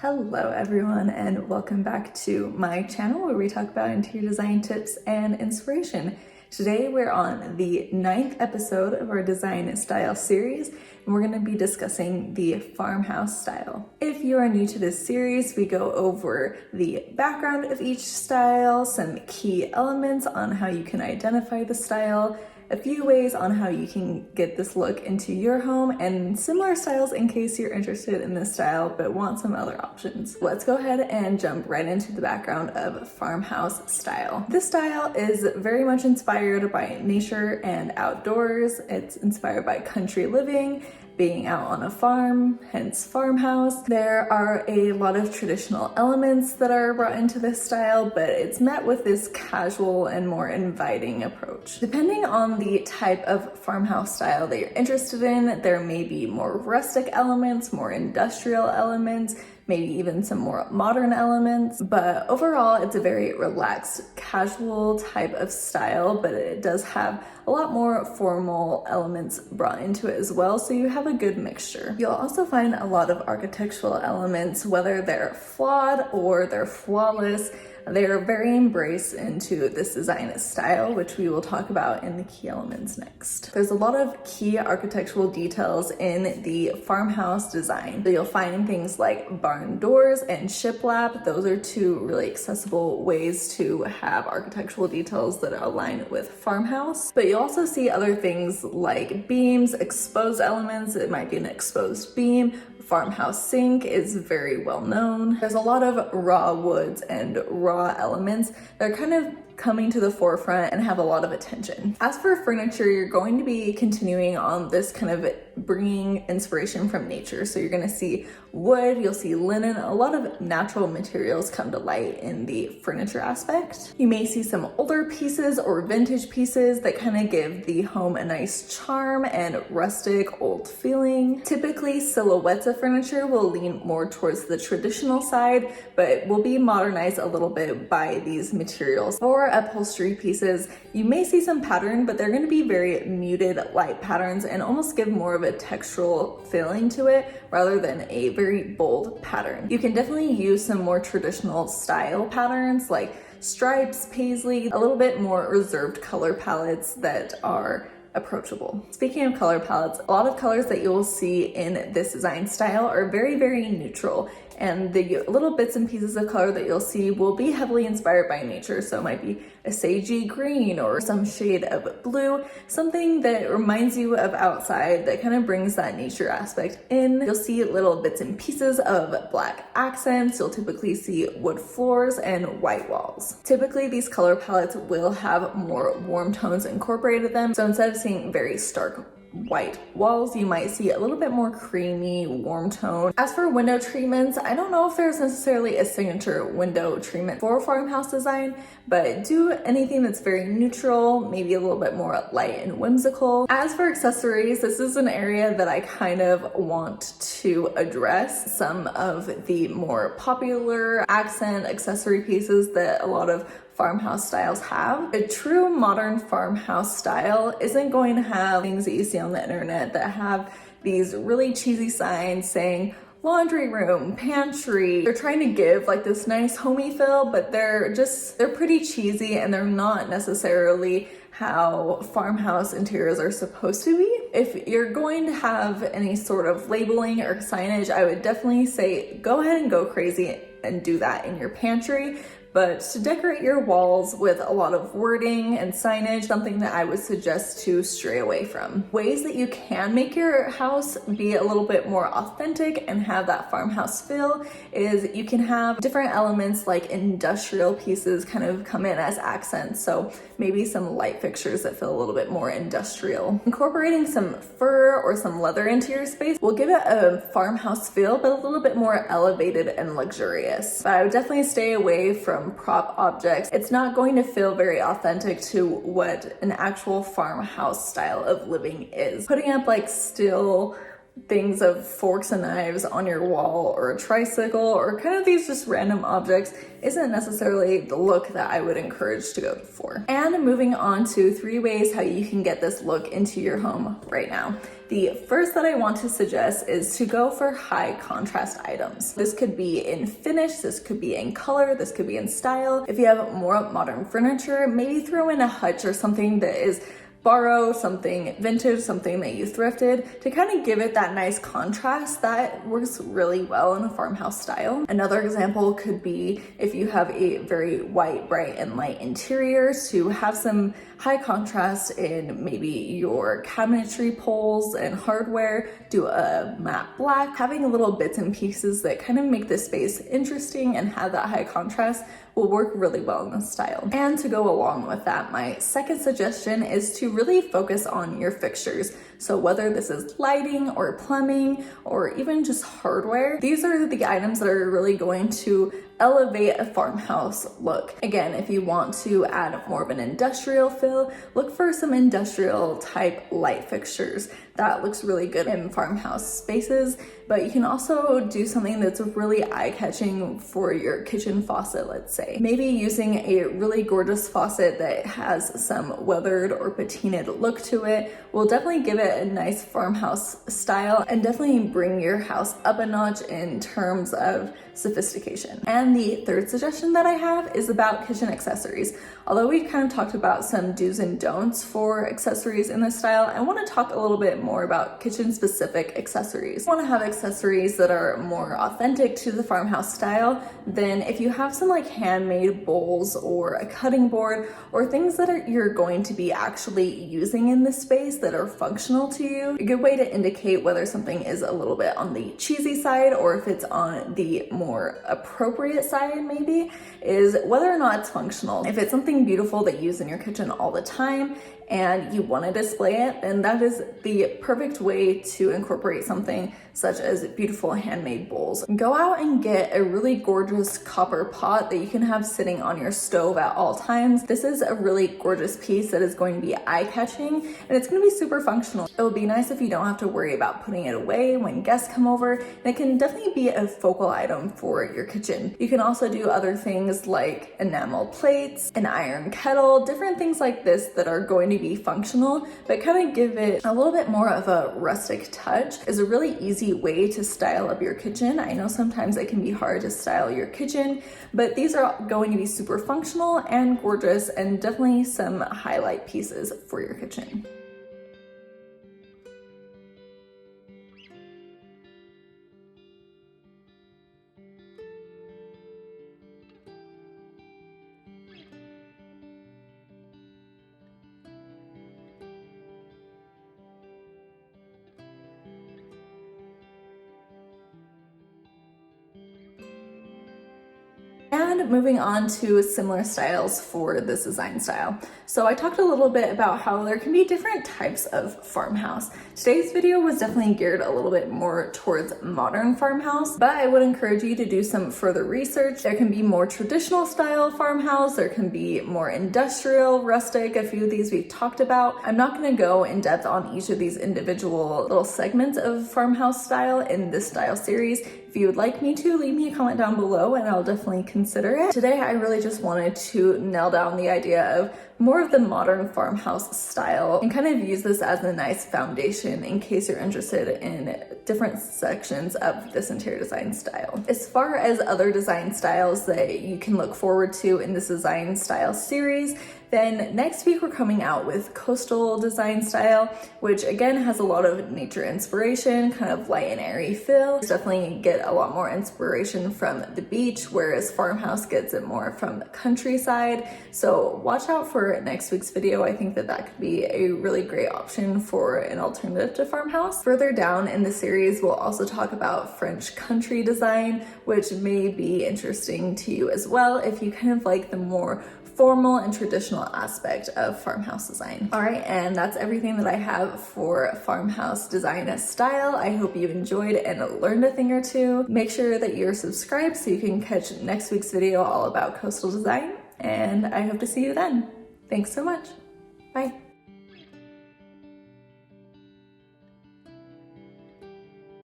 Hello everyone, and welcome back to my channel where we talk about interior design tips and inspiration. Today we're on the 9th episode of our design style series, and we're going to be discussing the farmhouse style. If you are new to this series, we go over the background of each style, some key elements on how you can identify the style, a few ways on how you can get this look into your home, and similar styles in case you're interested in this style but want some other options. Let's go ahead and jump right into the background of farmhouse style. This style is very much inspired by nature and outdoors. It's inspired by country living, being out on a farm, hence farmhouse. There are a lot of traditional elements that are brought into this style, but it's met with this casual and more inviting approach. Depending on the type of farmhouse style that you're interested in, there may be more rustic elements, more industrial elements, maybe even some more modern elements, but overall it's a very relaxed, casual type of style, but it does have a lot more formal elements brought into it as well, so you have a good mixture. You'll also find a lot of architectural elements, whether they're flawed or they're flawless. They're very embraced into this design style, which we will talk about in the key elements next. There's a lot of key architectural details in the farmhouse design. So you'll find things like barn doors and shiplap. Those are two really accessible ways to have architectural details that align with farmhouse. But you'll also see other things like beams, exposed elements. It might be an exposed beam. Farmhouse sink is very well known. There's a lot of raw woods and raw elements that are kind of coming to the forefront and have a lot of attention. As for furniture, you're going to be continuing on this kind of bringing inspiration from nature. So you're gonna see wood, you'll see linen, a lot of natural materials come to light in the furniture aspect. You may see some older pieces or vintage pieces that kind of give the home a nice charm and rustic old feeling. Typically, silhouettes of furniture will lean more towards the traditional side, but will be modernized a little bit by these materials. For upholstery pieces, you may see some pattern, but they're going to be very muted light patterns and almost give more of a textural feeling to it rather than a very bold pattern. You can definitely use some more traditional style patterns like stripes, paisley, a little bit more reserved color palettes that are approachable. Speaking of color palettes, a lot of colors that you will see in this design style are very, very neutral, and the little bits and pieces of color that you'll see will be heavily inspired by nature. So it might be a sagey green or some shade of blue, something that reminds you of outside that kind of brings that nature aspect in. You'll see little bits and pieces of black accents. You'll typically see wood floors and white walls. Typically, these color palettes will have more warm tones incorporated in them. So instead of seeing very stark white walls, you might see a little bit more creamy, warm tone. As for window treatments, I don't know if there's necessarily a signature window treatment for farmhouse design, but do anything that's very neutral, maybe a little bit more light and whimsical. As for accessories, this is an area that I kind of want to address some of the more popular accent accessory pieces that a lot of farmhouse styles have. A true modern farmhouse style isn't going to have things that you see on the internet that have these really cheesy signs saying laundry room, pantry. They're trying to give like this nice homey feel, but they're pretty cheesy and they're not necessarily how farmhouse interiors are supposed to be. If you're going to have any sort of labeling or signage, I would definitely say go ahead and go crazy and do that in your pantry. But to decorate your walls with a lot of wording and signage, something that I would suggest to stray away from. Ways that you can make your house be a little bit more authentic and have that farmhouse feel is you can have different elements like industrial pieces kind of come in as accents. So maybe some light fixtures that feel a little bit more industrial. Incorporating some fur or some leather into your space will give it a farmhouse feel, but a little bit more elevated and luxurious. But I would definitely stay away from prop objects. It's not going to feel very authentic to what an actual farmhouse style of living is. Putting up like still things of forks and knives on your wall or a tricycle or kind of these just random objects isn't necessarily the look that I would encourage to go for. And moving on to 3 ways how you can get this look into your home right now. The first that I want to suggest is to go for high contrast items. This could be in finish, this could be in color, this could be in style. If you have more modern furniture, maybe throw in a hutch or something that is borrow, something vintage, something that you thrifted to kind of give it that nice contrast that works really well in a farmhouse style. Another example could be if you have a very white, bright, and light interior, to have some high contrast in maybe your cabinetry poles and hardware, do a matte black, having little bits and pieces that kind of make the space interesting and have that high contrast will work really well in this style. And to go along with that, my second suggestion is to really focus on your fixtures. So whether this is lighting or plumbing or even just hardware, these are the items that are really going to elevate a farmhouse look. Again, if you want to add more of an industrial feel, look for some industrial type light fixtures. That looks really good in farmhouse spaces, but you can also do something that's really eye-catching for your kitchen faucet, let's say. Maybe using a really gorgeous faucet that has some weathered or patinaed look to it will definitely give it a nice farmhouse style and definitely bring your house up a notch in terms of sophistication. And the third suggestion that I have is about kitchen accessories. Although we kind of talked about some do's and don'ts for accessories in this style, I want to talk a little bit more about kitchen specific accessories. I want to have accessories that are more authentic to the farmhouse style. Then if you have some like handmade bowls or a cutting board or things that you're going to be actually using in this space that are functional to you, a good way to indicate whether something is a little bit on the cheesy side or if it's on the more appropriate side maybe, is whether or not it's functional. If it's something beautiful that you use in your kitchen all the time and you want to display it, then that is the perfect way to incorporate something such as beautiful handmade bowls. Go out and get a really gorgeous copper pot that you can have sitting on your stove at all times. This is a really gorgeous piece that is going to be eye-catching and it's going to be super functional. It will be nice if you don't have to worry about putting it away when guests come over, and it can definitely be a focal item for your kitchen. You can also do other things like enamel plates, an iron kettle, different things like this that are going to be functional but kind of give it a little bit more of a rustic touch. Is a really easy way to style up your kitchen. I know sometimes it can be hard to style your kitchen, but these are going to be super functional and gorgeous and definitely some highlight pieces for your kitchen. And moving on to similar styles for this design style. So I talked a little bit about how there can be different types of farmhouse. Today's video was definitely geared a little bit more towards modern farmhouse, but I would encourage you to do some further research. There can be more traditional style farmhouse, there can be more industrial, rustic, a few of these we've talked about. I'm not gonna go in depth on each of these individual little segments of farmhouse style in this style series. If you would like me to, leave me a comment down below and I'll definitely consider it. Today, I really just wanted to nail down the idea of more of the modern farmhouse style and kind of use this as a nice foundation in case you're interested in different sections of this interior design style. As far as other design styles that you can look forward to in this design style series, then next week we're coming out with coastal design style, which again has a lot of nature inspiration, kind of light and airy feel. Definitely get a lot more inspiration from the beach, whereas farmhouse gets it more from the countryside. So watch out for next week's video. I think that could be a really great option for an alternative to farmhouse. Further down in the series, we'll also talk about French country design, which may be interesting to you as well if you kind of like the more formal and traditional aspect of farmhouse design. All right, and that's everything that I have for farmhouse design style. I hope you enjoyed and learned a thing or two. Make sure that you're subscribed so you can catch next week's video all about coastal design, and I hope to see you then. Thanks so much. Bye.